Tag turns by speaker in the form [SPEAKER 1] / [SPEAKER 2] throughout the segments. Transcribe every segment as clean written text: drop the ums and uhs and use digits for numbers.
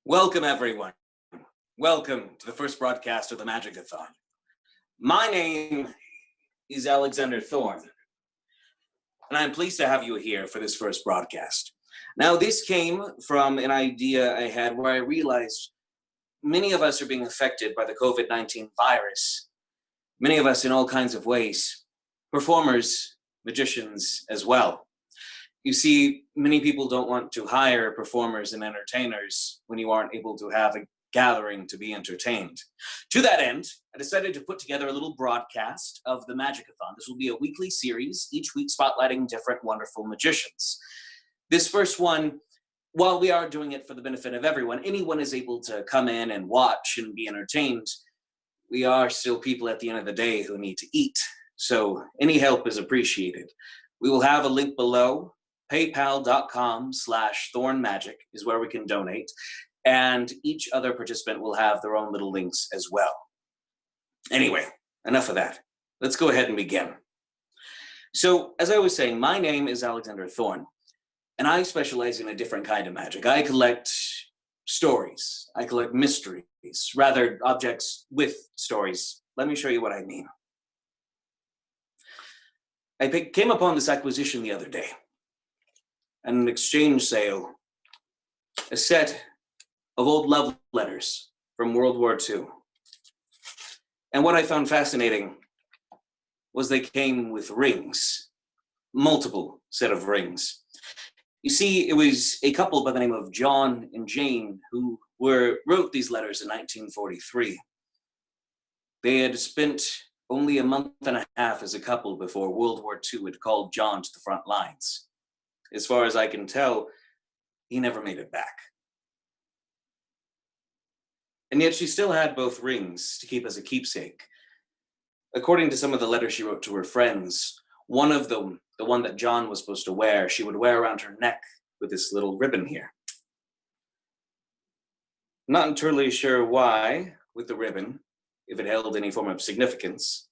[SPEAKER 1] Welcome, everyone. Welcome to the first broadcast of the Magic-A-Thon. My name is Alexander Thorne, and I'm pleased to have you here for this first broadcast. Now, this came from an idea I had where I realized many of us are being affected by the COVID-19 virus. Many of us in all kinds of ways. Performers, magicians as well. You see, many people don't want to hire performers and entertainers when you aren't able to have a gathering to be entertained. To that end, I decided to put together a little broadcast of the Magic-A-Thon. This will be a weekly series, each week spotlighting different wonderful magicians. This first one, while we are doing it for the benefit of everyone, anyone is able to come in and watch and be entertained. We are still people at the end of the day who need to eat, so any help is appreciated. We will have a link below. PayPal.com/ThornMagic is where we can donate, and each other participant will have their own little links as well. Anyway, enough of that. Let's go ahead and begin. So, as I was saying, my name is Alexander Thorne, and I specialize in a different kind of magic. I collect stories. I collect mysteries, rather objects with stories. Let me show you what I mean. I came upon this acquisition the other day. An exchange sale, a set of old love letters from World War II. And what I found fascinating was they came with rings, multiple set of rings. You see, it was a couple by the name of John and Jane who wrote these letters in 1943. They had spent only a month and a half as a couple before World War II had called John to the front lines. As far as I can tell, he never made it back. And yet she still had both rings to keep as a keepsake. According to some of the letters she wrote to her friends, one of them, the one that John was supposed to wear, she would wear around her neck with this little ribbon here. Not entirely sure why, with the ribbon, if it held any form of significance.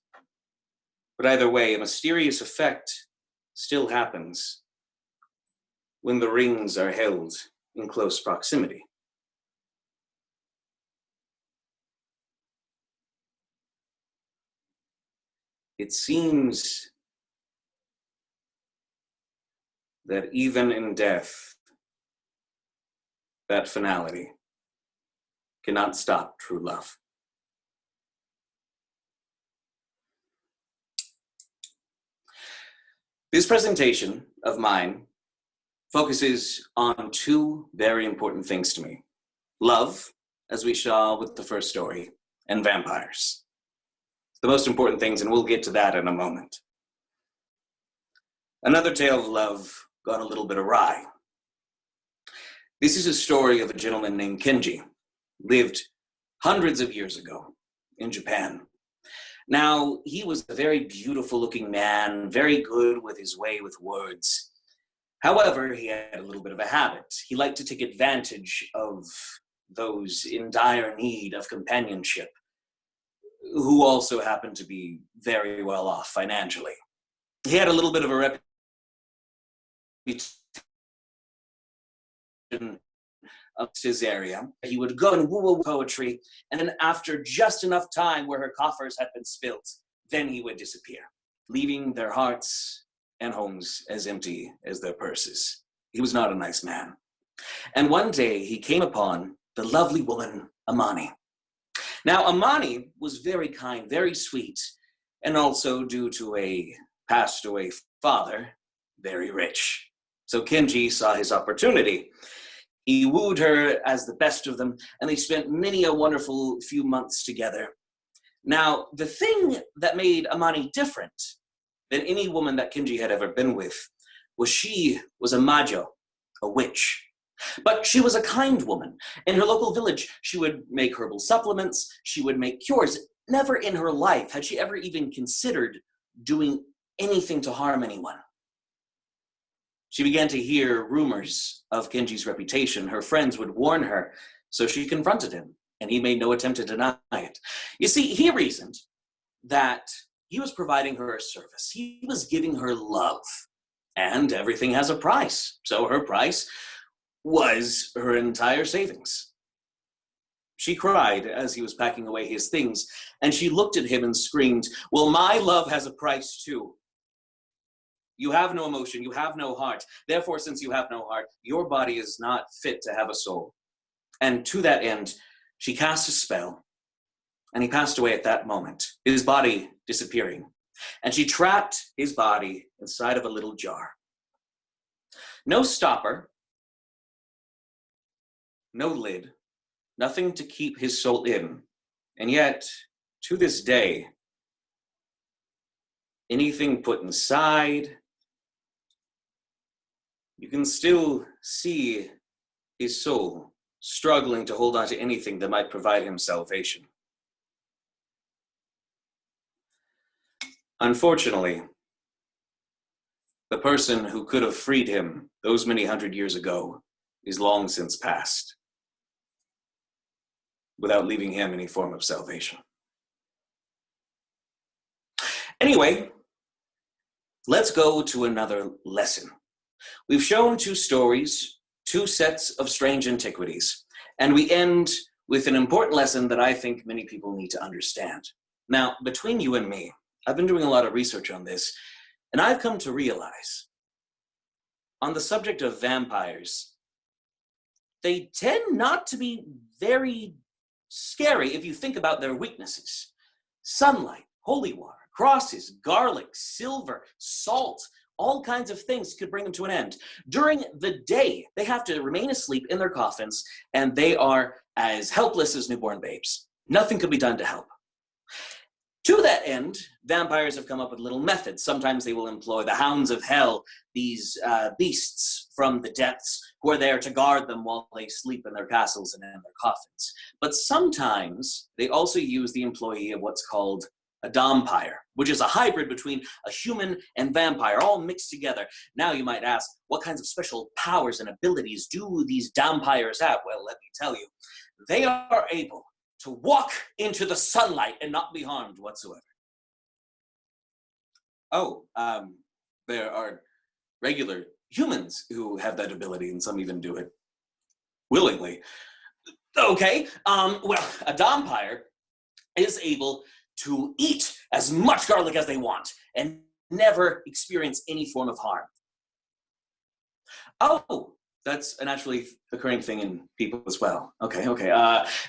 [SPEAKER 1] But either way, a mysterious effect still happens when the rings are held in close proximity. It seems that even in death, that finality cannot stop true love. This presentation of mine focuses on two very important things to me. Love, as we saw with the first story, and vampires. The most important things, and we'll get to that in a moment. Another tale of love gone a little bit awry. This is a story of a gentleman named Kenji, lived hundreds of years ago in Japan. Now, he was a very beautiful looking man, very good with his way with words. However, he had a little bit of a habit. He liked to take advantage of those in dire need of companionship, who also happened to be very well off financially. He had a little bit of a reputation of his area. He would go and woo poetry, and then after just enough time where her coffers had been spilt, then he would disappear, leaving their hearts and homes as empty as their purses. He was not a nice man. And one day he came upon the lovely woman, Amani. Now, Amani was very kind, very sweet, and also, due to a passed away father, very rich. So Kenji saw his opportunity. He wooed her as the best of them, and they spent many a wonderful few months together. Now, the thing that made Amani different than any woman that Kenji had ever been with was she was a majo, a witch. But she was a kind woman. In her local village, she would make herbal supplements, she would make cures. Never in her life had she ever even considered doing anything to harm anyone. She began to hear rumors of Kenji's reputation. Her friends would warn her, so she confronted him, and he made no attempt to deny it. You see, he reasoned that he was providing her a service. He was giving her love, and everything has a price. So her price was her entire savings. She cried as he was packing away his things, and she looked at him and screamed, "Well, my love has a price too. You have no emotion, you have no heart. Therefore, since you have no heart, your body is not fit to have a soul." And to that end, she cast a spell, and he passed away at that moment, his body disappearing. And she trapped his body inside of a little jar. No stopper, no lid, nothing to keep his soul in. And yet, to this day, anything put inside, you can still see his soul struggling to hold on to anything that might provide him salvation. Unfortunately, the person who could have freed him those many hundred years ago is long since passed, without leaving him any form of salvation. Anyway, let's go to another lesson. We've shown 2 stories, 2 sets of strange antiquities, and we end with an important lesson that I think many people need to understand. Now, between you and me, I've been doing a lot of research on this, and I've come to realize, on the subject of vampires, they tend not to be very scary if you think about their weaknesses. Sunlight, holy water, crosses, garlic, silver, salt, all kinds of things could bring them to an end. During the day, they have to remain asleep in their coffins, and they are as helpless as newborn babes. Nothing could be done to help. To that end, vampires have come up with little methods. Sometimes they will employ the hounds of hell, these beasts from the depths, who are there to guard them while they sleep in their castles and in their coffins. But sometimes they also use the employee of what's called a dompire, which is a hybrid between a human and vampire, all mixed together. Now you might ask, what kinds of special powers and abilities do these dompires have? Well, let me tell you, they are able to walk into the sunlight and not be harmed whatsoever. Oh, there are regular humans who have that ability, and some even do it willingly. Okay, well, a dompire is able to eat as much garlic as they want and never experience any form of harm. Oh, that's a naturally occurring thing in people as well. Okay.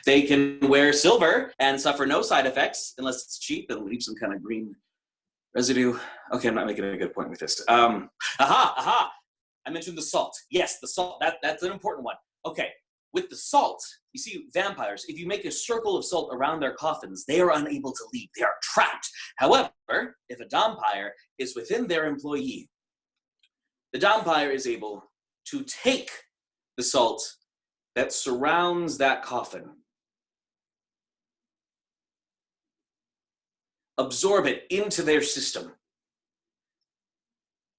[SPEAKER 1] They can wear silver and suffer no side effects unless it's cheap and leaves some kind of green residue. Okay, I'm not making a good point with this. I mentioned the salt. Yes, the salt. That's an important one. Okay, with the salt, you see, vampires, if you make a circle of salt around their coffins, they are unable to leave. They are trapped. However, if a dompire is within their employee, the dompire is able to take the salt that surrounds that coffin, absorb it into their system,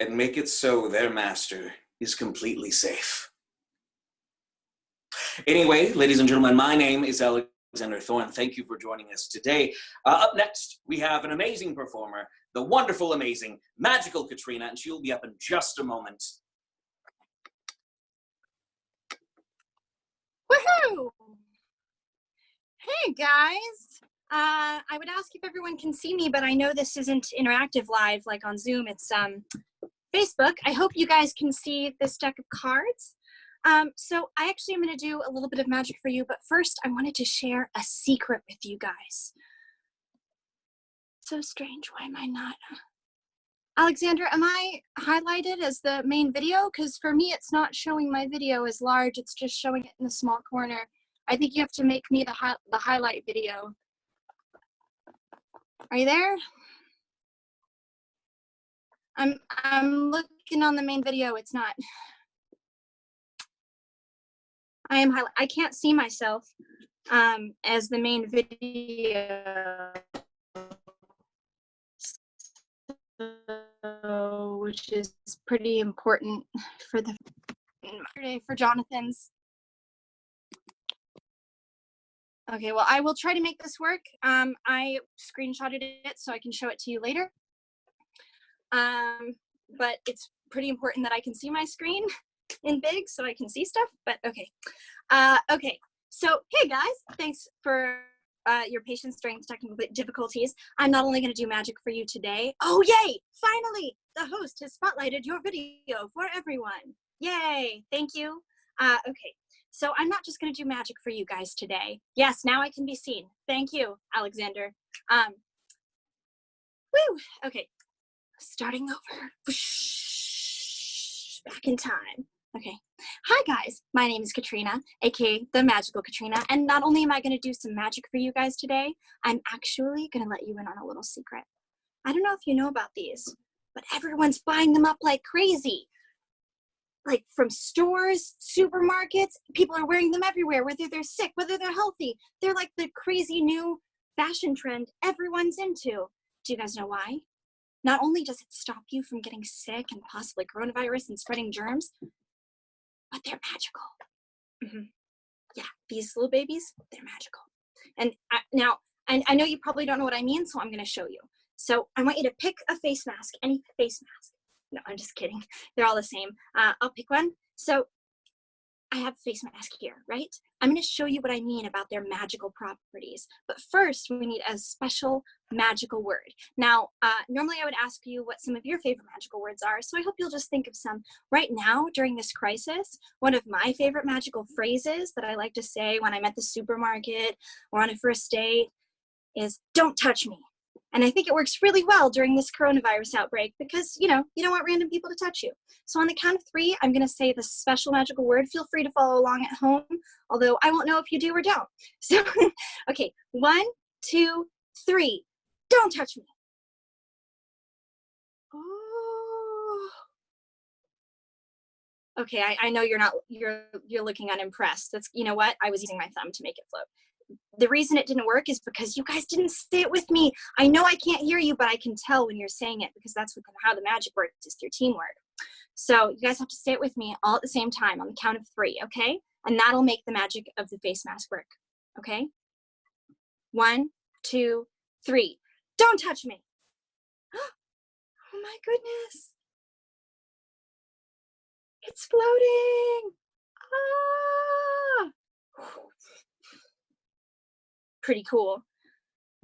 [SPEAKER 1] and make it so their master is completely safe. Anyway, ladies and gentlemen, my name is Alexander Thorne. Thank you for joining us today. Up next, we have an amazing performer, the wonderful, amazing, magical Katrina, and she'll be up in just a moment.
[SPEAKER 2] Woohoo! Hey guys! I would ask if everyone can see me, but I know this isn't interactive live like on Zoom. It's Facebook. I hope you guys can see this deck of cards. So I actually am going to do a little bit of magic for you, but first I wanted to share a secret with you guys. So strange, why am I not? Alexander, am I highlighted as the main video? Because for me, it's not showing my video as large. It's just showing it in the small corner. I think you have to make me the highlight video. Are you there? I'm looking on the main video. It's not. I can't see myself as the main video. Which is pretty important for Jonathan's. Okay, well, I will try to make this work. I screenshotted it so I can show it to you later. But it's pretty important that I can see my screen in big so I can see stuff, but okay. Okay, So, hey guys, thanks for your patience during the technical difficulties. I'm not only going to do magic for you today. Oh, yay! Finally, the host has spotlighted your video for everyone. Yay! Thank you. Okay, so I'm not just going to do magic for you guys today. Yes, now I can be seen. Thank you, Alexander. Woo! Okay, starting over. Back in time. Okay. Hi guys, my name is Katrina, aka the Magical Katrina, and not only am I going to do some magic for you guys today, I'm actually going to let you in on a little secret. I don't know if you know about these, but everyone's buying them up like crazy. Like from stores, supermarkets, people are wearing them everywhere, whether they're sick, whether they're healthy. They're like the crazy new fashion trend everyone's into. Do you guys know why? Not only does it stop you from getting sick and possibly coronavirus and spreading germs, but they're magical. Mm-hmm. Yeah, these little babies, they're magical. And I know you probably don't know what I mean, so I'm going to show you. So I want you to pick a face mask, any face mask. No, I'm just kidding. They're all the same. I'll pick one. So I have a face mask here, right? I'm going to show you what I mean about their magical properties. But first, we need a special magical word. Now, normally I would ask you what some of your favorite magical words are, so I hope you'll just think of some. Right now, during this crisis, one of my favorite magical phrases that I like to say when I'm at the supermarket or on a first date is, "Don't touch me." And I think it works really well during this coronavirus outbreak because, you don't want random people to touch you. So on the count of 3, I'm going to say the special magical word. Feel free to follow along at home, although I won't know if you do or don't. So, okay, 1, 2, 3. Don't touch me. Oh. Okay, I know you're looking unimpressed. That's, you know what? I was using my thumb to make it float. The reason it didn't work is because you guys didn't say it with me. I know I can't hear you, but I can tell when you're saying it because that's how the magic works, is through teamwork. So you guys have to say it with me all at the same time on the count of 3, okay? And that'll make the magic of the face mask work, okay? 1, 2, 3. Don't touch me. Oh my goodness. It's floating. Ah. Pretty cool.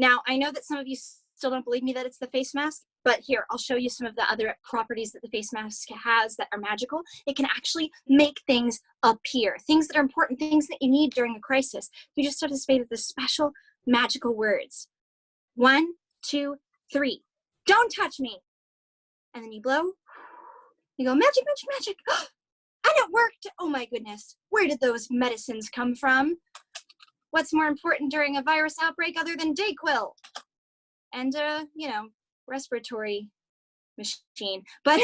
[SPEAKER 2] Now, I know that some of you still don't believe me that it's the face mask, but here, I'll show you some of the other properties that the face mask has that are magical. It can actually make things appear, things that are important, things that you need during a crisis. You just have to say the special magical words. 1, 2, 3. Don't touch me. And then you blow. You go, magic, magic, magic. And it worked. Oh my goodness. Where did those medicines come from? What's more important during a virus outbreak other than Dayquil? And, respiratory machine. But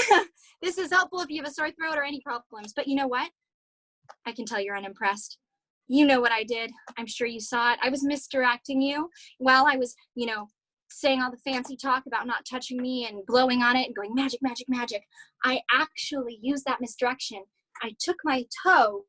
[SPEAKER 2] this is helpful if you have a sore throat or any problems. But you know what? I can tell you're unimpressed. You know what I did. I'm sure you saw it. I was misdirecting you while I was, saying all the fancy talk about not touching me and blowing on it and going magic, magic, magic. I actually used that misdirection. I took my toe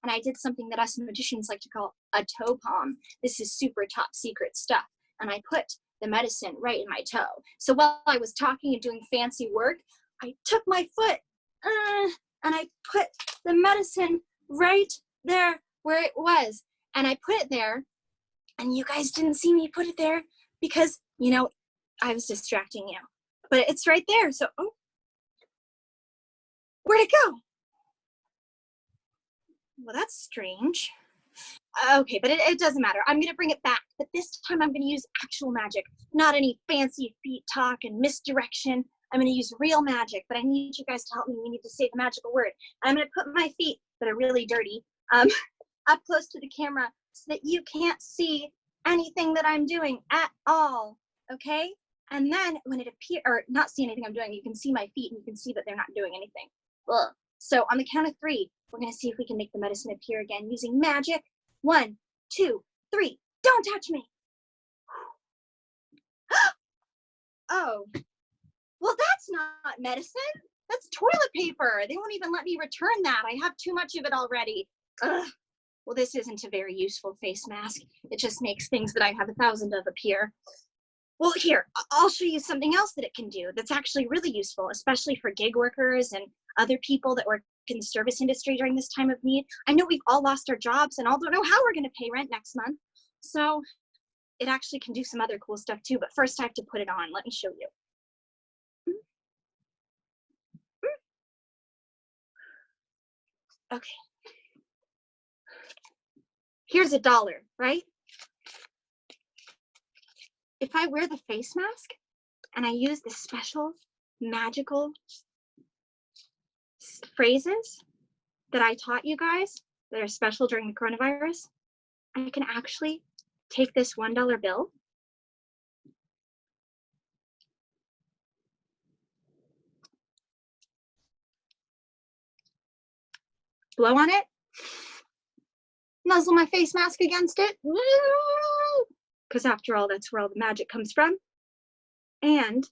[SPEAKER 2] and I did something that us magicians like to call a toe palm. This is super top secret stuff. And I put the medicine right in my toe. So while I was talking and doing fancy work, I took my foot and I put the medicine right there where it was. And I put it there, and you guys didn't see me put it there because, I was distracting you. But it's right there. So, where'd it go? Well, that's strange. Okay, but it doesn't matter. I'm going to bring it back. But this time I'm going to use actual magic, not any fancy feet talk and misdirection. I'm going to use real magic, but I need you guys to help me. We need to say the magical word. I'm going to put my feet that are really dirty up close to the camera so that you can't see anything that I'm doing at all, okay? And then when it appears, or not see anything I'm doing, you can see my feet and you can see that they're not doing anything. Ugh. So on the count of 3, we're going to see if we can make the medicine appear again using magic. 1, 2, 3. Don't touch me. Oh, well, that's not medicine. That's toilet paper. They won't even let me return that. I have too much of it already. Ugh. Well, this isn't a very useful face mask. It just makes things that I have 1,000 of appear. Well, here, I'll show you something else that it can do that's actually really useful, especially for gig workers and other people that work in the service industry during this time of need. I know we've all lost our jobs and all don't know how we're going to pay rent next month. So it actually can do some other cool stuff too. But first I have to put it on. Let me show you. Okay. Here's $1, right? If I wear the face mask and I use the special magical phrases that I taught you guys that are special during the coronavirus, I can actually take this $1 bill blow on it, nuzzle my face mask against it, because after all, that's where all the magic comes from. And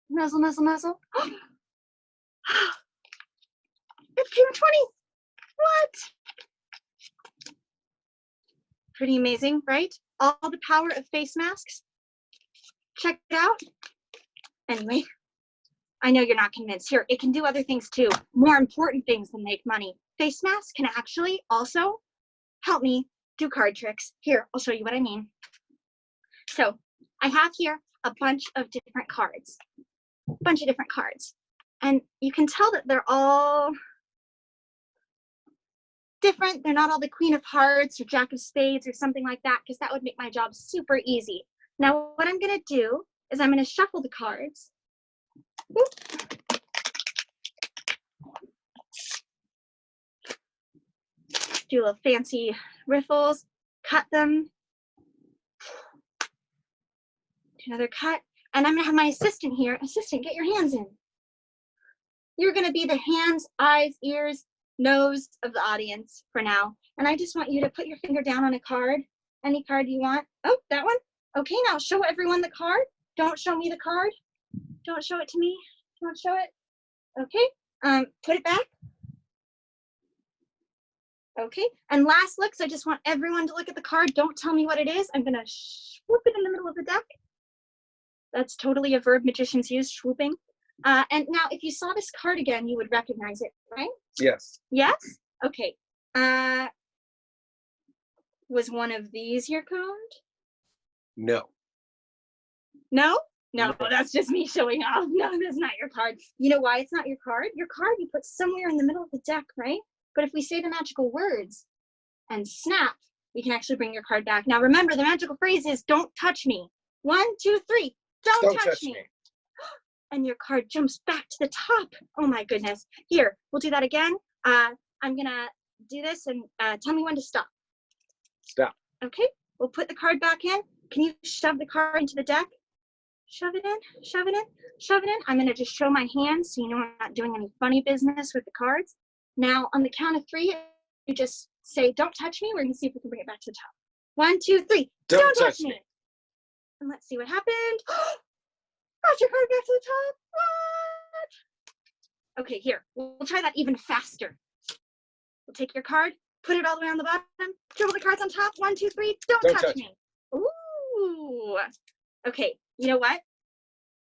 [SPEAKER 2] nuzzle, nuzzle, nuzzle. It became 20. What? Pretty amazing, right? All the power of face masks. Check it out. Anyway, I know you're not convinced. Here, it can do other things too. More important things than make money. Face masks can actually also help me do card tricks. Here, I'll show you what I mean. So I have here a bunch of different cards. And you can tell that they're all different. They're not all the Queen of Hearts or Jack of Spades or something like that, because that would make my job super easy. Now, what I'm going to do is I'm going to shuffle the cards. Do a little fancy riffles, cut them. Do another cut. And I'm going to have my assistant here. Assistant, get your hands in. You're going to be the hands, eyes, ears, nose of the audience for now. And I just want you to put your finger down on a card, any card you want. Oh, that one. Okay, now show everyone the card. Don't show me the card. Don't show it to me. Don't show it. Okay, put it back. Okay, and last looks, I just want everyone to look at the card. Don't tell me what it is. I'm gonna swoop it in the middle of the deck. That's totally a verb magicians use, swooping. And now if you saw this card again, you would recognize it, right?
[SPEAKER 3] Yes.
[SPEAKER 2] Yes? Okay. Was one of these your card?
[SPEAKER 3] No.
[SPEAKER 2] No? No, that's just me showing off. No, that's not your card. You know why it's not your card? Your card you put somewhere in the middle of the deck, right? But if we say the magical words and snap, we can actually bring your card back. Now remember, the magical phrase is, don't touch me. 1, 2, 3, don't touch me. And your card jumps back to the top. Oh my goodness. Here, we'll do that again. I'm gonna do this and tell me when to stop.
[SPEAKER 3] Stop.
[SPEAKER 2] Okay, we'll put the card back in. Can you shove the card into the deck? Shove it in, shove it in, shove it in. I'm gonna just show my hands so you know I'm not doing any funny business with the cards. Now on the count of 3, you just say, don't touch me. We're gonna see if we can bring it back to the top. 1, 2, 3, don't touch me. And let's see what happened. Brought your card back to the top. What? Okay, here, we'll try that even faster. We'll take your card, put it all the way on the bottom, dribble the cards on top. 1, 2, 3, don't touch me. Ooh. Okay, you know what?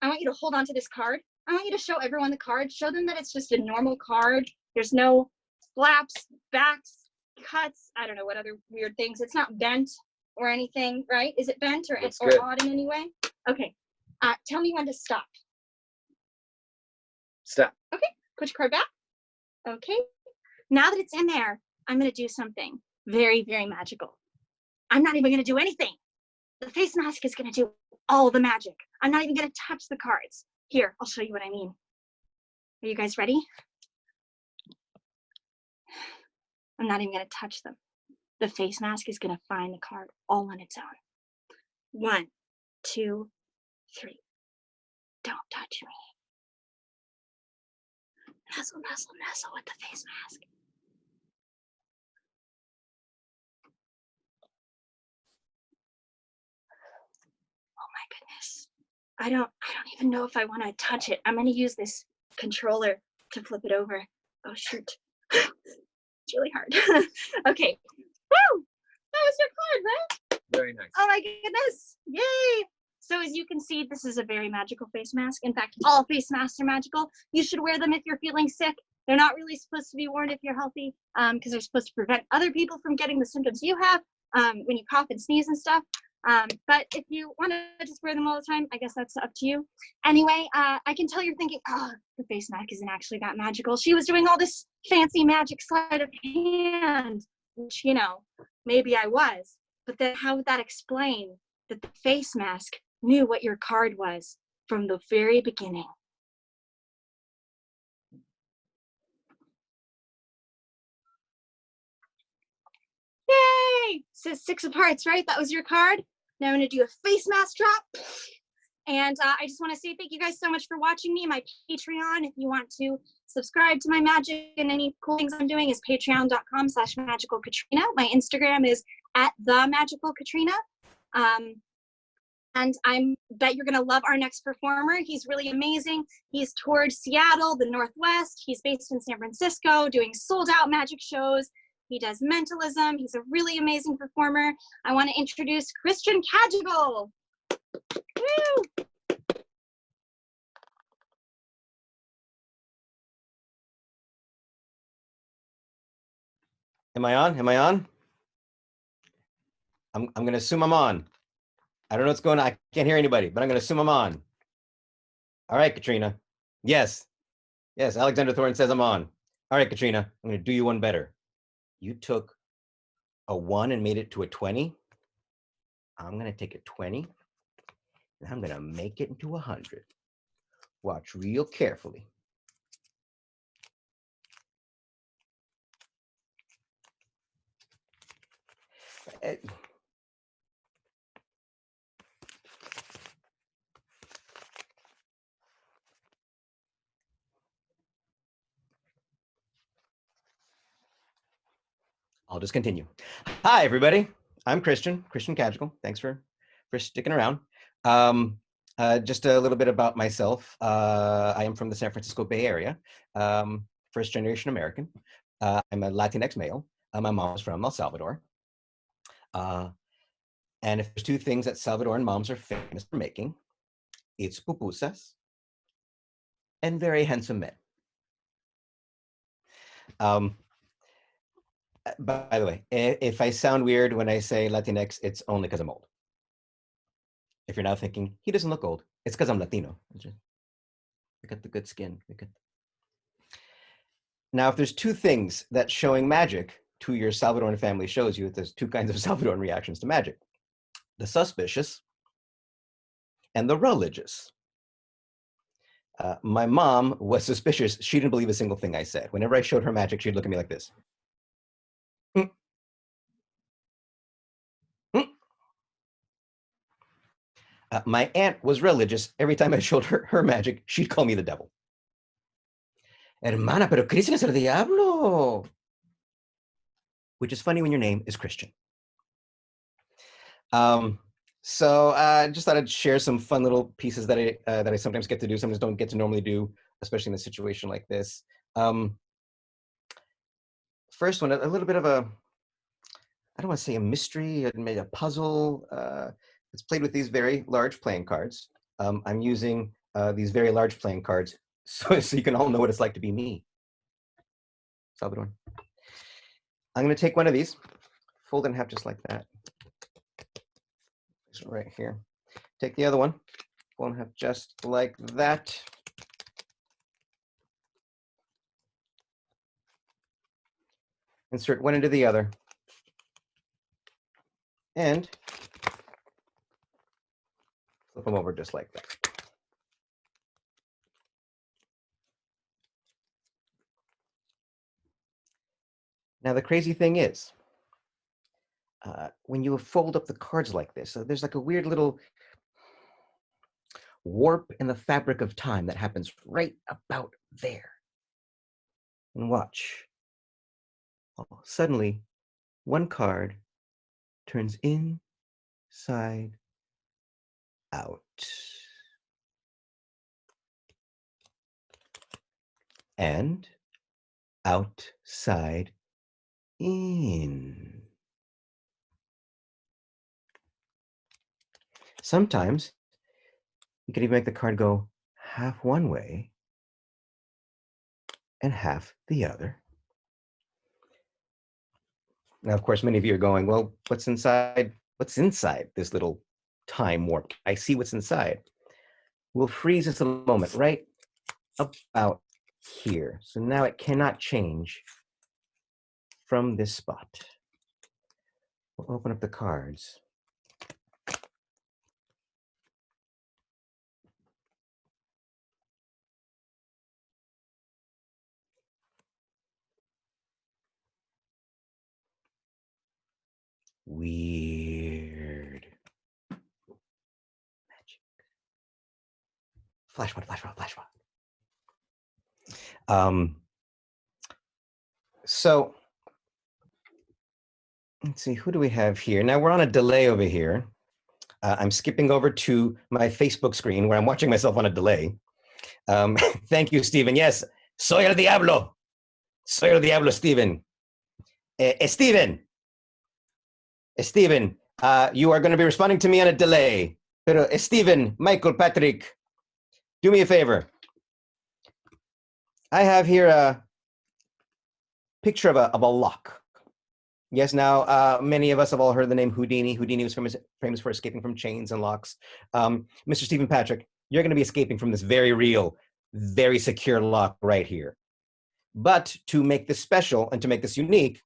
[SPEAKER 2] I want you to hold on to this card. I want you to show everyone the card. Show them that it's just a normal card. There's no flaps, backs, cuts. I don't know what other weird things. It's not bent or anything, right? Is it bent or odd in any way? Okay. Tell me when to stop.
[SPEAKER 3] Stop.
[SPEAKER 2] Okay, put your card back. Okay. Now that it's in there, I'm going to do something very, very magical. I'm not even going to do anything. The face mask is going to do all the magic. I'm not even going to touch the cards. Here, I'll show you what I mean. Are you guys ready? I'm not even going to touch them. The face mask is going to find the card all on its own. 1, 2, 3. Don't touch me. Nuzzle, nuzzle, nuzzle with the face mask. Oh my goodness. I don't even know if I want to touch it. I'm going to use this controller to flip it over. Oh shoot. It's really hard. Okay. Woo! That was your card, right?
[SPEAKER 3] Very nice.
[SPEAKER 2] Oh my goodness. Yay. So as you can see, this is a very magical face mask. In fact, all face masks are magical. You should wear them if you're feeling sick. They're not really supposed to be worn if you're healthy, because they're supposed to prevent other people from getting the symptoms you have when you cough and sneeze and stuff. But if you want to just wear them all the time, I guess that's up to you. Anyway, I can tell you're thinking, oh, the face mask isn't actually that magical. She was doing all this fancy magic sleight of hand, which, you know, maybe I was. But then how would that explain that the face mask knew what your card was from the very beginning? Yay! Says 6 of hearts, right? That was your card. Now I'm going to do a face mask drop. And I just want to say thank you guys so much for watching me. My Patreon, if you want to subscribe to my magic and any cool things I'm doing, is patreon.com/magicalkatrina. My Instagram is @themagicalkatrina. And I bet you're going to love our next performer. He's really amazing. He's toured Seattle, the Northwest. He's based in San Francisco, doing sold-out magic shows. He does mentalism. He's a really amazing performer. I want to introduce Christian Cagigal. Woo!
[SPEAKER 4] Am I on? Am I on? I'm going to assume I'm on. I don't know what's going on. I can't hear anybody, but I'm going to assume I'm on. All right, Katrina. Yes. Yes, Alexander Thorne says I'm on. All right, Katrina, I'm going to do you one better. You took a 1 and made it to a 20. I'm going to take a 20 and I'm going to make it into 100. Watch real carefully. I'll just continue. Hi, everybody. I'm Christian Cagigal. Thanks for sticking around. Just a little bit about myself. I am from the San Francisco Bay Area, first generation American. I'm a Latinx male. My mom's from El Salvador. And if there's 2 things that Salvadoran moms are famous for making, it's pupusas and very handsome men. By the way, if I sound weird when I say Latinx, it's only because I'm old. If you're now thinking, he doesn't look old, it's because I'm Latino. We got the good skin. Now, if there's 2 things that showing magic to your Salvadoran family shows you, that there's 2 kinds of Salvadoran reactions to magic: the suspicious and the religious. My mom was suspicious. She didn't believe a single thing I said. Whenever I showed her magic, she'd look at me like this. My aunt was religious. Every time I showed her magic, she'd call me the devil. Hermana, pero Cristian es el diablo. Which is funny when your name is Christian. So just thought I'd share some fun little pieces that I sometimes get to do, sometimes don't get to normally do, especially in a situation like this. First one, a little bit of a, I don't want to say a mystery, maybe a puzzle. It's played with these very large playing cards. I'm using these very large playing cards so you can all know what it's like to be me. Salvador. I'm going to take one of these, fold it in half just like that. This one right here. Take the other one, fold it in half just like that. Insert one into the other. And flip them over just like that. Now, the crazy thing is, when you fold up the cards like this, there's like a weird little warp in the fabric of time that happens right about there. And watch. Oh, suddenly, one card turns inside out. And outside in. Sometimes you could even make the card go half one way and half the other. Now, of course, many of you are going, well, what's inside? What's inside this little time warp? I see what's inside. We'll freeze this a moment right about here. So now it cannot change from this spot. We'll open up the cards. Weird. Magic. Flash one, flash one, flash one. So let's see, who do we have here? Now we're on a delay over here. I'm skipping over to my Facebook screen where I'm watching myself on a delay. Thank you, Stephen. Yes, soy el diablo. Soy el diablo, Stephen. Stephen, you are going to be responding to me on a delay. Pero Stephen, Michael, Patrick, do me a favor. I have here a picture of a lock. Yes, now many of us have all heard the name Houdini. Houdini was famous for escaping from chains and locks. Mr. Stephen Patrick, you're going to be escaping from this very real, very secure lock right here. But to make this special and to make this unique,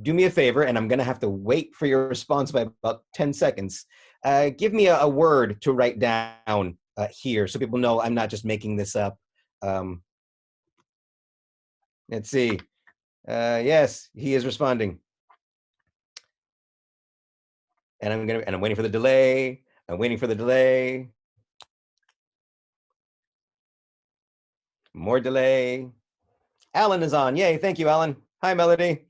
[SPEAKER 4] do me a favor, and I'm going to have to wait for your response by about 10 seconds. Give me a word to write down here so people know I'm not just making this up. Let's see. Yes, he is responding. And I'm waiting for the delay. I'm waiting for the delay. More delay. Alan is on. Yay, thank you, Alan. Hi, Melody.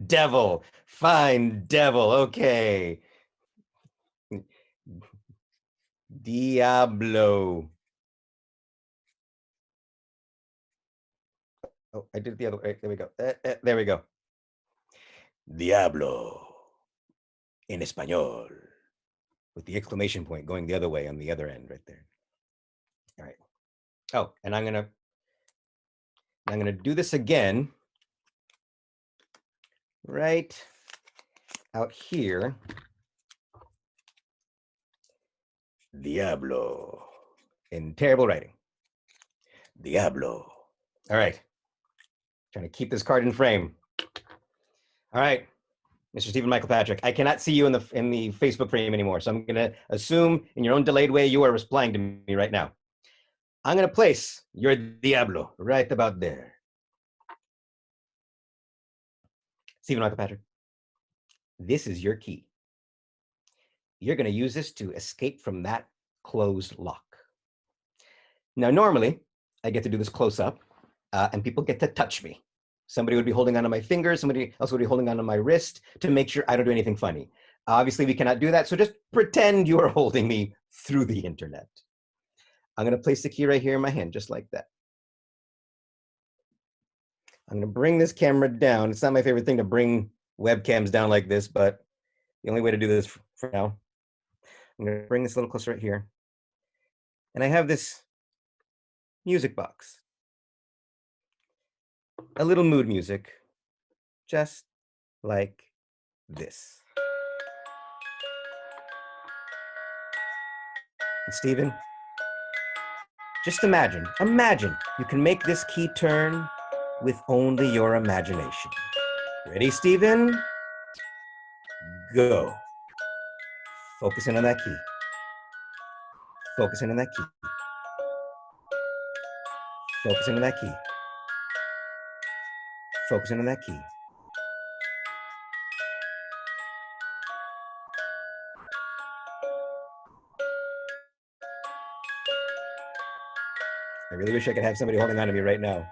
[SPEAKER 4] Devil. Fine, devil. Okay. Diablo. Oh, I did it the other way. There we go. There we go. Diablo. In español. With the exclamation point going the other way on the other end right there. All right. Oh, and I'm gonna do this again right out here. Diablo. In terrible writing. Diablo. All right. Trying to keep this card in frame. All right, Mr. Stephen Michael Patrick. I cannot see you in the Facebook frame anymore, so I'm gonna assume in your own delayed way you are replying to me right now. I'm gonna place your Diablo right about there. Stephen Michael Patrick, this is your key. You're gonna use this to escape from that closed lock. Now, normally, I get to do this close up, and people get to touch me. Somebody would be holding onto my fingers, somebody else would be holding onto my wrist to make sure I don't do anything funny. Obviously, we cannot do that, so just pretend you are holding me through the internet. I'm gonna place the key right here in my hand, just like that. I'm gonna bring this camera down. It's not my favorite thing to bring webcams down like this, but the only way to do this for now. I'm gonna bring this a little closer right here. And I have this music box. A little mood music, just like this. And Stephen, just imagine you can make this key turn with only your imagination. Ready, Stephen? Go. Focus in on that key. Focus in on that key. Focus in on that key. Focus in on that key. I really wish I could have somebody holding on to me right now.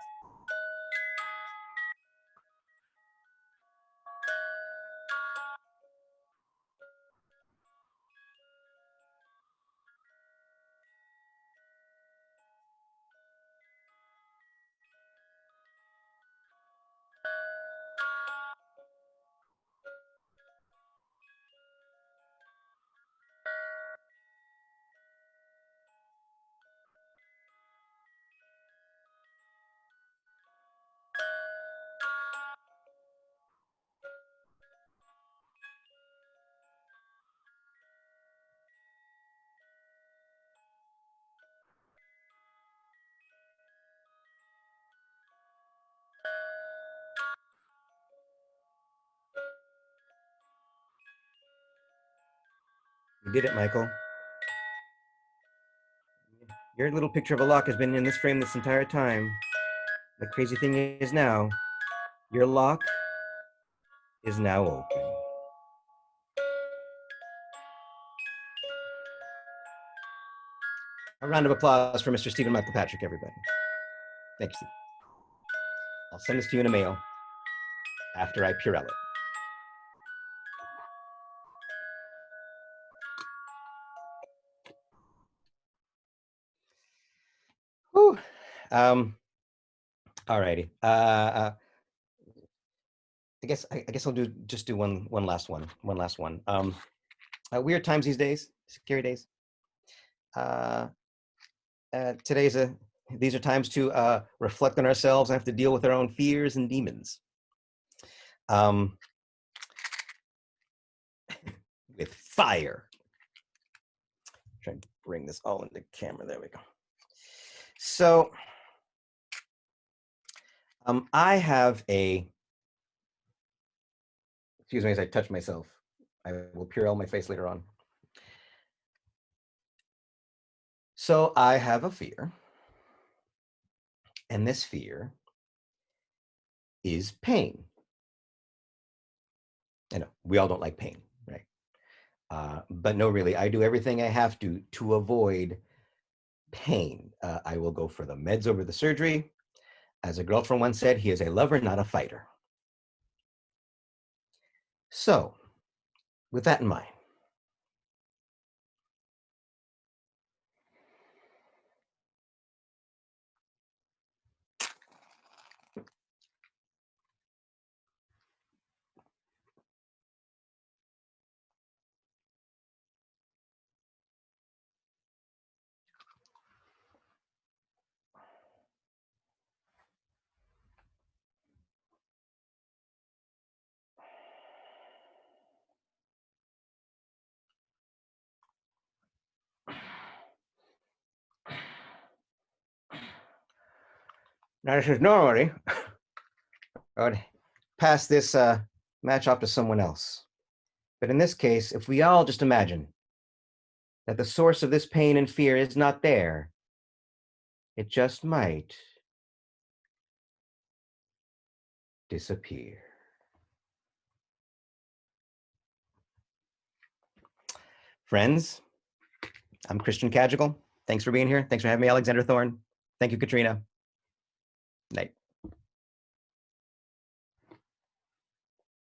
[SPEAKER 4] You did it, Michael. Your little picture of a lock has been in this frame this entire time. The crazy thing is now, your lock is now open. A round of applause for Mr. Stephen Michael Patrick, everybody. Thank you, Steve. I'll send this to you in a mail after I Purell it. Whew. All righty. I guess I'll just do one last one. Weird times these days, scary days. These are times to reflect on ourselves and have to deal with our own fears and demons. With fire. Trying to bring this all into camera. There we go. So I have a, excuse me as I touch myself. I will Purell my face later on. So I have a fear, and this fear is pain. I know we all don't like pain, right? But no, really, I do everything I have to avoid pain. I will go for the meds over the surgery. As a girlfriend once said, he is a lover, not a fighter. So, with that in mind, now this is normally, I would pass this match off to someone else. But in this case, if we all just imagine that the source of this pain and fear is not there, it just might disappear. Friends, I'm Christian Cagigal. Thanks for being here. Thanks for having me, Alexander Thorne. Thank you, Katrina. Night.